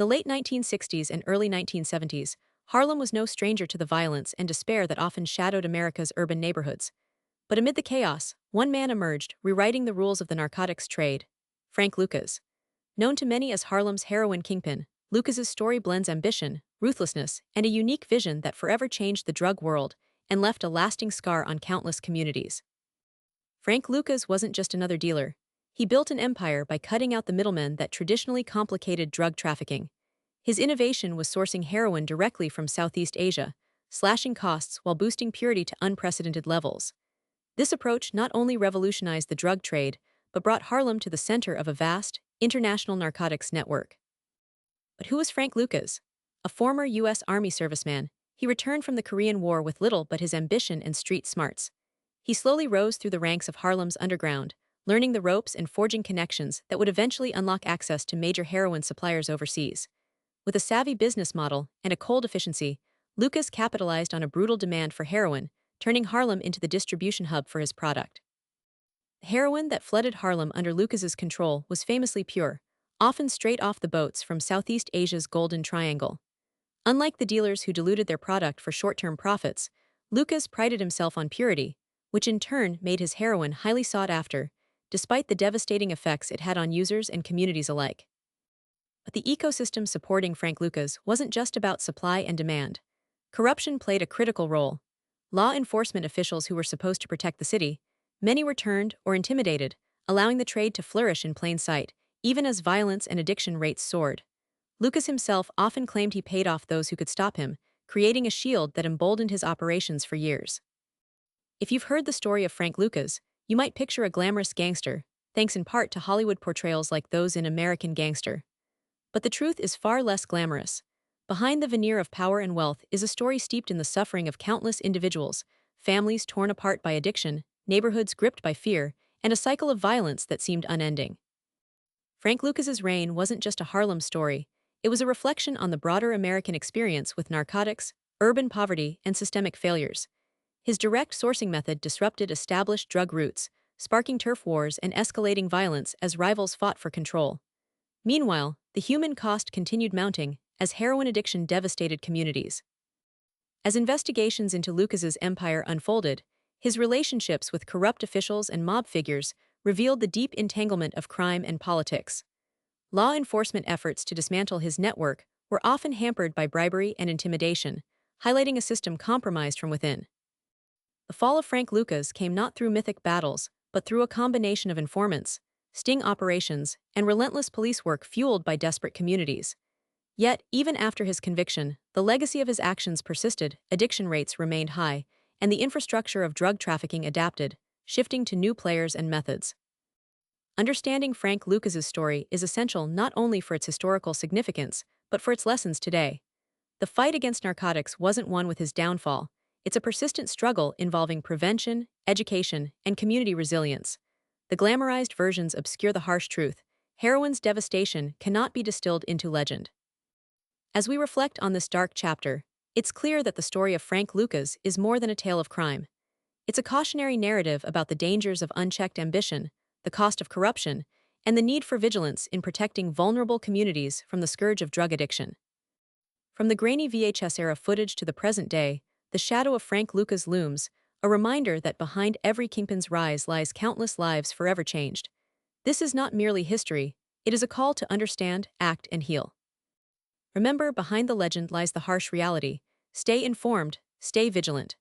The late 1960s and early 1970s, Harlem was no stranger to the violence and despair that often shadowed America's urban neighborhoods. But amid the chaos, one man emerged, rewriting the rules of the narcotics trade: Frank Lucas. Known to many as Harlem's heroin kingpin, Lucas's story blends ambition, ruthlessness, and a unique vision that forever changed the drug world and left a lasting scar on countless communities. Frank Lucas wasn't just another dealer. He built an empire by cutting out the middlemen that traditionally complicated drug trafficking. His innovation was sourcing heroin directly from Southeast Asia, slashing costs while boosting purity to unprecedented levels. This approach not only revolutionized the drug trade, but brought Harlem to the center of a vast, international narcotics network. But who was Frank Lucas? A former U.S. Army serviceman, he returned from the Korean War with little but his ambition and street smarts. He slowly rose through the ranks of Harlem's underground, learning the ropes and forging connections that would eventually unlock access to major heroin suppliers overseas. With a savvy business model and a cold efficiency, Lucas capitalized on a brutal demand for heroin, turning Harlem into the distribution hub for his product. The heroin that flooded Harlem under Lucas's control was famously pure, often straight off the boats from Southeast Asia's Golden Triangle. Unlike the dealers who diluted their product for short-term profits, Lucas prided himself on purity, which in turn made his heroin highly sought after, despite the devastating effects it had on users and communities alike. But the ecosystem supporting Frank Lucas wasn't just about supply and demand. Corruption played a critical role. Law enforcement officials who were supposed to protect the city, many were turned or intimidated, allowing the trade to flourish in plain sight, even as violence and addiction rates soared. Lucas himself often claimed he paid off those who could stop him, creating a shield that emboldened his operations for years. If you've heard the story of Frank Lucas, you might picture a glamorous gangster, thanks in part to Hollywood portrayals like those in American Gangster. But the truth is far less glamorous. Behind the veneer of power and wealth is a story steeped in the suffering of countless individuals, families torn apart by addiction, neighborhoods gripped by fear, and a cycle of violence that seemed unending. Frank Lucas's reign wasn't just a Harlem story, it was a reflection on the broader American experience with narcotics, urban poverty, and systemic failures. His direct sourcing method disrupted established drug routes, sparking turf wars and escalating violence as rivals fought for control. Meanwhile, the human cost continued mounting as heroin addiction devastated communities. As investigations into Lucas's empire unfolded, his relationships with corrupt officials and mob figures revealed the deep entanglement of crime and politics. Law enforcement efforts to dismantle his network were often hampered by bribery and intimidation, highlighting a system compromised from within. The fall of Frank Lucas came not through mythic battles, but through a combination of informants, sting operations, and relentless police work fueled by desperate communities. Yet, even after his conviction, the legacy of his actions persisted, addiction rates remained high, and the infrastructure of drug trafficking adapted, shifting to new players and methods. Understanding Frank Lucas's story is essential not only for its historical significance, but for its lessons today. The fight against narcotics wasn't won with his downfall. It's a persistent struggle involving prevention, education, and community resilience. The glamorized versions obscure the harsh truth: heroin's devastation cannot be distilled into legend. As we reflect on this dark chapter, it's clear that the story of Frank Lucas is more than a tale of crime. It's a cautionary narrative about the dangers of unchecked ambition, the cost of corruption, and the need for vigilance in protecting vulnerable communities from the scourge of drug addiction. From the grainy VHS-era footage to the present day, the shadow of Frank Lucas looms, a reminder that behind every kingpin's rise lies countless lives forever changed. This is not merely history, it is a call to understand, act, and heal. Remember, behind the legend lies the harsh reality. Stay informed, stay vigilant.